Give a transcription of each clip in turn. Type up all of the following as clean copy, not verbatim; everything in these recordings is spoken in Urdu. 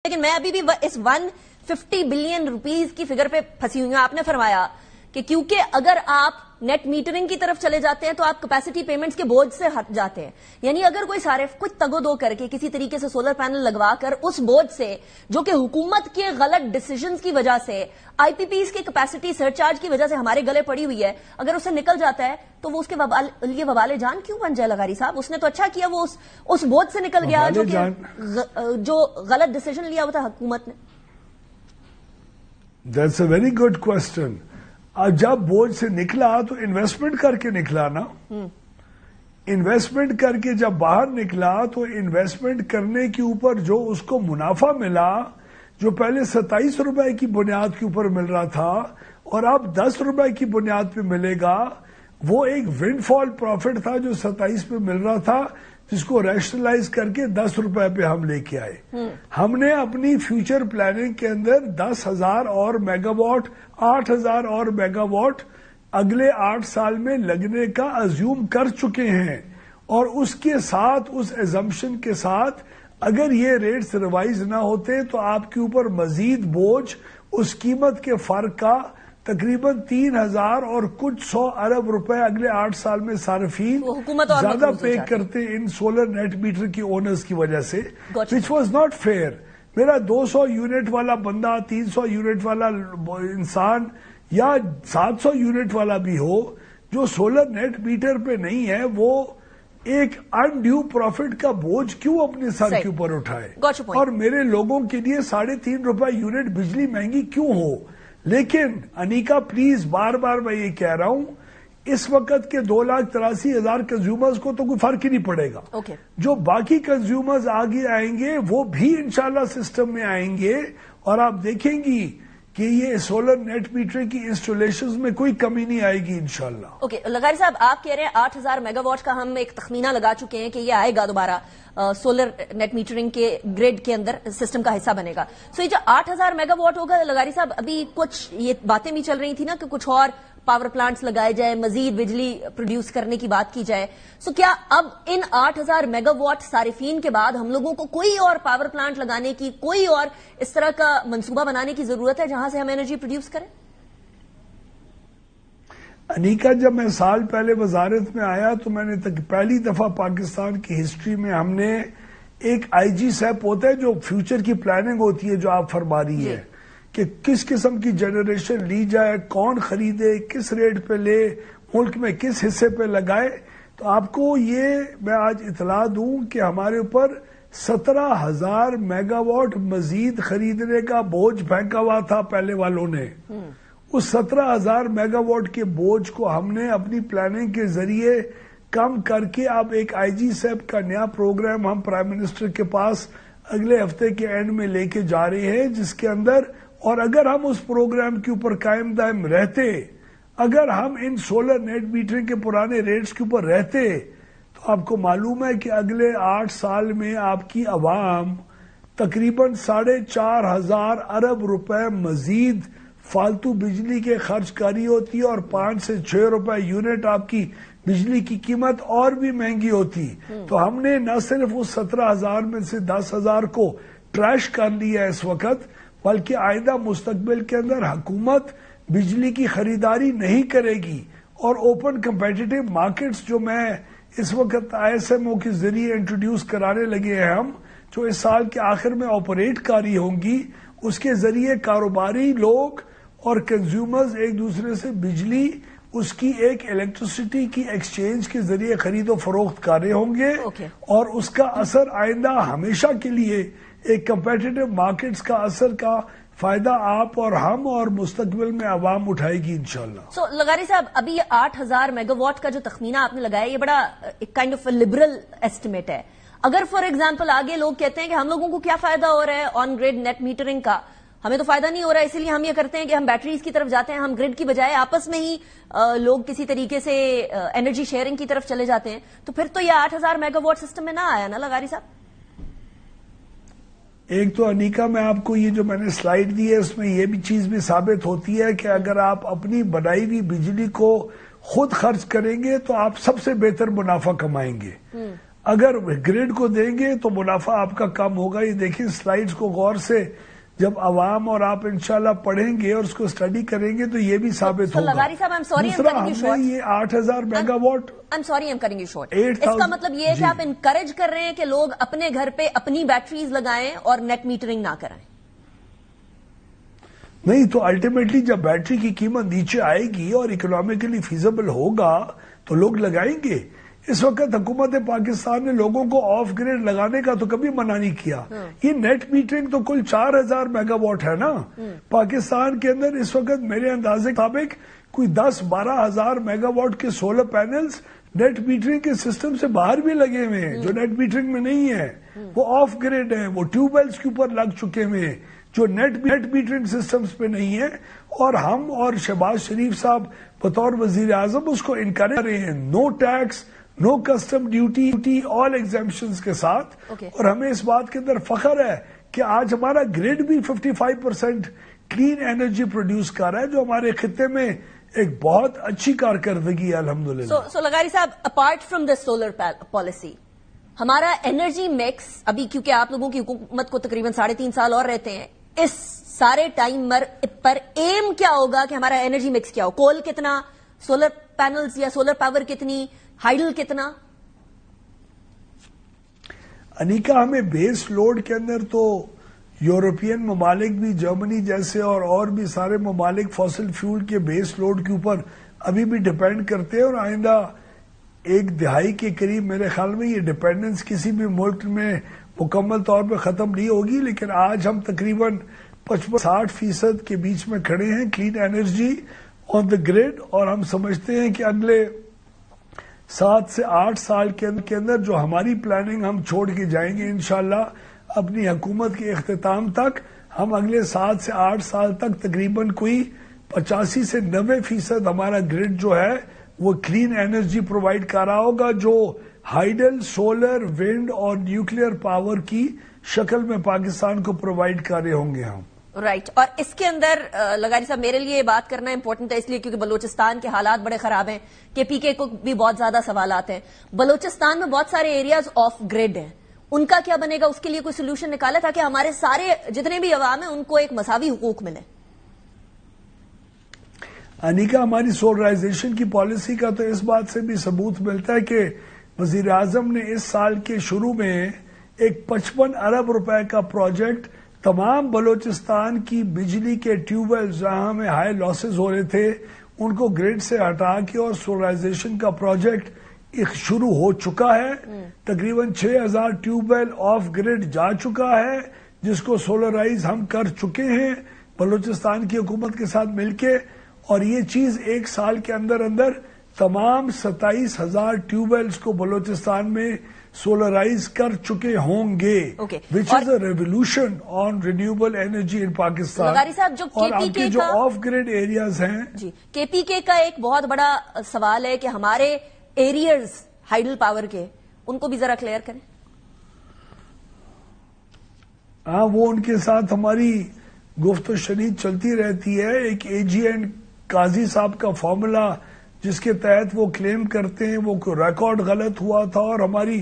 لیکن میں ابھی بھی اس 150 بلین روپیز کی فگر پہ پھنسی ہوئی ہوں. آپ نے فرمایا کہ کیونکہ اگر آپ نیٹ میٹرنگ کی طرف چلے جاتے ہیں تو آپ کیپیسٹی پیمنٹس کے بوجھ سے ہٹ جاتے ہیں. یعنی اگر کوئی صارف کچھ تگو دو کر کے کسی طریقے سے سولر پینل لگوا کر اس بوجھ سے جو کہ حکومت کے غلط ڈیسیجنز کی وجہ سے آئی پی پیز کی کیپیسٹی سرچارج کی وجہ سے ہمارے گلے پڑی ہوئی ہے, اگر اسے نکل جاتا ہے تو وہ اس کے لیے وبال جان کیوں بن جائے؟ لغاری صاحب اس نے تو اچھا کیا, وہ اس بوجھ سے نکل گیا جو غلط ڈیسیجن لیا ہوا تھا حکومت نے. That's a very good question. جب بوجھ سے نکلا تو انویسٹمنٹ کر کے نکلا نا. انویسٹمنٹ کر کے جب باہر نکلا تو انویسٹمنٹ کرنے کے اوپر جو اس کو منافع ملا, جو پہلے 27 روپے کی بنیاد کے اوپر مل رہا تھا اور اب 10 روپے کی بنیاد پہ ملے گا, وہ ایک ونڈ فال پروفٹ تھا جو 27 پہ مل رہا تھا, جس کو ریشنلائز کر کے 10 روپے پہ ہم لے کے آئے. ہم نے اپنی فیوچر پلاننگ کے اندر 10,000 اور میگا واٹ 8,000 اور میگا واٹ اگلے 8 سال میں لگنے کا ازیوم کر چکے ہیں, اور اس کے ساتھ اس ایزمپشن کے ساتھ اگر یہ ریٹس ریوائز نہ ہوتے تو آپ کے اوپر مزید بوجھ اس قیمت کے فرق کا تقریباً 3,000 اور کچھ 100 ارب روپے اگلے 8 سال میں صارفین زیادہ پے کرتے ان سولر نیٹ میٹر کی اونرز کی وجہ سے, which was not fair. میرا 200 یونٹ والا بندہ, 300 یونٹ والا انسان یا 700 یونٹ والا بھی ہو جو سولر نیٹ میٹر پہ نہیں ہے, وہ ایک انڈیو پروفٹ کا بوجھ کیوں اپنے سر کے اوپر اٹھائے, اور میرے لوگوں کے لیے 3.5 روپے یونٹ بجلی مہنگی کیوں ہو. لیکن انیکا پلیز, بار بار میں یہ کہہ رہا ہوں, اس وقت کے 2,83,000 کنزیومرز کو تو کوئی فرق ہی نہیں پڑے گا. جو باقی کنزیومرز آگے آئیں گے وہ بھی انشاءاللہ سسٹم میں آئیں گے, اور آپ دیکھیں گی کہ یہ سولر نیٹ میٹر کی انسٹالیشنز میں کوئی کمی نہیں آئے گی انشاءاللہ. اوکے لغاری صاحب, آپ کہہ رہے ہیں 8,000 میگا واٹ کا ہم ایک تخمینہ لگا چکے ہیں کہ یہ آئے گا دوبارہ سولر نیٹ میٹرنگ کے گریڈ کے اندر سسٹم کا حصہ بنے گا. سو یہ جو 8,000 میگا واٹ ہوگا لغاری صاحب, ابھی کچھ یہ باتیں بھی چل رہی تھی نا کہ کچھ اور پاور پلانٹس لگائے جائے, مزید بجلی پروڈیوس کرنے کی بات کی جائے. سو کیا اب ان 8,000 میگا واٹ صارفین کے بعد ہم لوگوں کو کوئی اور پاور پلانٹ لگانے کی, کوئی اور اس طرح کا منصوبہ بنانے کی ضرورت ہے جہاں سے ہم انرجی پروڈیوس کریں؟ انیکا, جب میں سال پہلے وزارت میں آیا تو میں نے پہلی دفعہ پاکستان کی ہسٹری میں ہم نے ایک آئی جی سیپ ہوتا ہے جو فیوچر کی پلاننگ ہوتی ہے, جو آپ فرما رہی ہے کہ کس قسم کی جنریشن لی جائے, کون خریدے, کس ریٹ پہ لے, ملک میں کس حصے پہ لگائے. تو آپ کو یہ میں آج اطلاع دوں کہ ہمارے اوپر 17,000 میگا واٹ مزید خریدنے کا بوجھ پھینکا ہوا تھا پہلے والوں نے. اس 17,000 میگا واٹ کے بوجھ کو ہم نے اپنی پلاننگ کے ذریعے کم کر کے اب ایک آئی جی سیپ کا نیا پروگرام ہم پرائم منسٹر کے پاس اگلے ہفتے کے اینڈ میں لے کے جا رہے ہیں, جس کے اندر, اور اگر ہم اس پروگرام کے اوپر قائم دائم رہتے, اگر ہم ان سولر نیٹ میٹرنگ کے پرانے ریٹس کے اوپر رہتے, تو آپ کو معلوم ہے کہ اگلے 8 سال میں آپ کی عوام تقریباً 4,500 ارب روپے مزید فالتو بجلی کے خرچ کاری ہوتی ہے, اور 5 سے 6 روپے یونٹ آپ کی بجلی کی قیمت اور بھی مہنگی ہوتی. تو ہم نے نہ صرف اس 17,000 میں سے 10,000 کو ٹریش کر لیا اس وقت, بلکہ آئندہ مستقبل کے اندر حکومت بجلی کی خریداری نہیں کرے گی, اور اوپن کمپیٹیٹو مارکیٹس جو میں اس وقت آئی ایس ایم او کے ذریعے انٹروڈیوس کرانے لگے ہیں ہم, جو اس سال کے آخر میں آپریٹ کاری ہوں گی, اس کے ذریعے کاروباری لوگ اور کنزیومرز ایک دوسرے سے بجلی اس کی ایک الیکٹریسٹی کی ایکسچینج کے ذریعے خرید و فروخت کر رہے ہوں گے, اور اس کا اثر آئندہ ہمیشہ کے لیے ایک کمپیٹیٹو مارکیٹس کا اثر کا فائدہ آپ اور ہم اور مستقبل میں عوام اٹھائے گی انشاءاللہ. سو لغاری صاحب, ابھی یہ 8,000 میگا واٹ کا جو تخمینہ آپ نے لگایا, یہ بڑا ایک کائنڈ آف لبرل ایسٹیمیٹ ہے. اگر فار ایگزامپل آگے لوگ کہتے ہیں کہ ہم لوگوں کو کیا فائدہ ہو رہا ہے آن گریڈ نیٹ میٹرنگ کا, ہمیں تو فائدہ نہیں ہو رہا ہے, اسی لیے ہم یہ کرتے ہیں کہ ہم بیٹریز کی طرف جاتے ہیں, ہم گریڈ کی بجائے آپس میں ہی لوگ کسی طریقے سے انرجی شیئرنگ کی طرف چلے جاتے ہیں, تو پھر تو یہ 8,000 میگا واٹ سسٹم میں نہ آیا نا لغاری صاحب. ایک تو انیکا, میں آپ کو یہ جو میں نے سلائیڈ دی ہے اس میں یہ بھی چیز بھی ثابت ہوتی ہے کہ اگر آپ اپنی بنائی ہوئی بجلی کو خود خرچ کریں گے تو آپ سب سے بہتر منافع کمائیں گے. اگر گریڈ کو دیں گے تو منافع آپ کا کم ہوگا. یہ دیکھیں سلائیڈز کو غور سے، جب عوام اور آپ انشاءاللہ پڑھیں گے اور اس کو اسٹڈی کریں گے تو یہ بھی ثابت ہوگا. لغاری صاحب دوسرا ہم نے یہ 8,000 میگا واٹ. اس کا مطلب یہ ہے کہ آپ انکریج کر رہے ہیں کہ لوگ اپنے گھر پہ اپنی بیٹریز لگائیں اور نیٹ میٹرنگ نہ کرائیں. نہیں تو الٹیمیٹلی جب بیٹری کی قیمت نیچے آئے گی اور اکنامیکلی فیزیبل ہوگا تو لوگ لگائیں گے. اس وقت حکومت پاکستان نے لوگوں کو آف گریڈ لگانے کا تو کبھی منع نہیں کیا. یہ نیٹ میٹرنگ تو کل 4,000 میگا واٹ ہے نا. پاکستان کے اندر اس وقت میرے اندازے کے مطابق کوئی 10-12 ہزار میگا واٹ کے سولر پینلز نیٹ میٹرنگ کے سسٹم سے باہر بھی لگے ہوئے ہیں، جو نیٹ میٹرنگ میں نہیں ہے. وہ آف گریڈ ہیں، وہ ٹیوب ویلز کے اوپر لگ چکے ہوئے ہیں جو نیٹ میٹرنگ سسٹمز پہ نہیں ہے. اور ہم اور شہباز شریف صاحب بطور وزیر اعظم اس کو انکریج کر رہے ہیں، نو ٹیکس، نو کسٹم ڈیوٹی، آل ایگزیمپشنز کے ساتھ. اور ہمیں اس بات کے اندر فخر ہے کہ آج ہمارا گریڈ بھی 55% کلین انرجی پروڈیوس کر رہا ہے، جو ہمارے خطے میں ایک بہت اچھی کارکردگی ہے الحمدللہ. سو لغاری صاحب، apart from the solar policy, ہمارا انرجی مکس ابھی، کیونکہ آپ لوگوں کی حکومت کو تقریباً 3.5 سال اور رہتے ہیں، اس سارے ٹائم پر ایم کیا ہوگا کہ ہمارا انرجی مکس کیا ہو؟ کول کتنا، سولر پینلز یا سولر پاور کتنی، ہائیڈل کتنا؟ انیکا، ہمیں بیس لوڈ کے اندر تو یورپین ممالک بھی، جرمنی جیسے اور بھی سارے ممالک فوسل فیول کے بیس لوڈ کے اوپر ابھی بھی ڈیپینڈ کرتے ہیں. اور آئندہ 1 دہائی کے قریب میرے خیال میں یہ ڈیپینڈنس کسی بھی ملک میں مکمل طور پہ ختم نہیں ہوگی. لیکن آج ہم تقریباً 55-60% کے بیچ میں کھڑے ہیں کلین انرجی آن دا گریڈ. اور ہم سمجھتے ہیں کہ اگلے 7 سے 8 سال کے اندر جو ہماری پلاننگ ہم چھوڑ کے جائیں گے انشاءاللہ اپنی حکومت کے اختتام تک، ہم اگلے 7 سے 8 سال تک تقریباً کوئی 85 سے 90% ہمارا گریڈ جو ہے وہ کلین انرجی پرووائڈ کر رہا ہوگا، جو ہائیڈل، سولر، ونڈ اور نیوکلیئر پاور کی شکل میں پاکستان کو پرووائڈ کر رہے ہوں گے ہم. رائٹ. اور اس کے اندر لغاری صاحب میرے لیے یہ بات کرنا امپورٹنٹ ہے اس لیے کیونکہ بلوچستان کے حالات بڑے خراب ہیں. کے پی کے کو بھی بہت زیادہ سوالات ہیں. بلوچستان میں بہت سارے ایریاز آف گریڈ ہیں، ان کا کیا بنے گا؟ اس کے لیے کوئی سولوشن نکالا تاکہ ہمارے سارے جتنے بھی عوام ہیں ان کو ایک مساوی حقوق ملے؟ انیکا، ہماری سولرائزیشن کی پالیسی کا تو اس بات سے بھی ثبوت ملتا ہے کہ وزیر اعظم نے اس سال کے شروع میں ایک 55 ارب روپے کا پروجیکٹ تمام بلوچستان کی بجلی کے ٹیوب ویل جہاں میں ہائی لاسز ہو رہے تھے ان کو گریڈ سے ہٹا کے، اور سولرائزیشن کا پروجیکٹ شروع ہو چکا ہے. تقریباً 6,000 ٹیوب ویل آف گریڈ جا چکا ہے جس کو سولرائز ہم کر چکے ہیں بلوچستان کی حکومت کے ساتھ مل کے. اور یہ چیز 1 سال کے اندر تمام 27,000 ٹیوب ویلز کو بلوچستان میں سولرائز کر چکے ہوں گے، which is a revolution on renewable energy in Pakistan. اور آپ کے جو آف گریڈ ایریاز ہیں، جی کے پی کے کا ایک بہت بڑا سوال ہے کہ ہمارے ایریاز ہائیڈل پاور کے، ان کو بھی ذرا کلیئر کریں. ہاں، وہ ان کے ساتھ ہماری گفت و شنید چلتی رہتی ہے. ایک اے جی این قاضی صاحب کا فارمولا جس کے تحت وہ کلیم کرتے ہیں وہ ریکارڈ غلط ہوا تھا، اور ہماری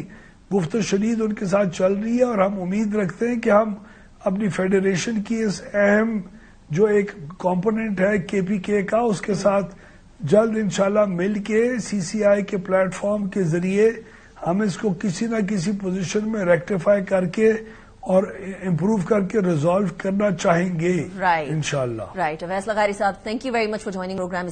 گفت و شنید ان کے ساتھ چل رہی ہے. اور ہم امید رکھتے ہیں کہ ہم اپنی فیڈریشن کی اس اہم جو ایک کمپوننٹ ہے کے پی کے کا، اس کے ساتھ جلد انشاءاللہ مل کے سی سی آئی کے پلیٹ فارم کے ذریعے ہم اس کو کسی نہ کسی پوزیشن میں ریکٹیفائی کر کے اور امپروو کر کے ریزالو کرنا چاہیں گے انشاءاللہ. رائٹ. اویس لغاری صاحب، thank you very much for joining programme.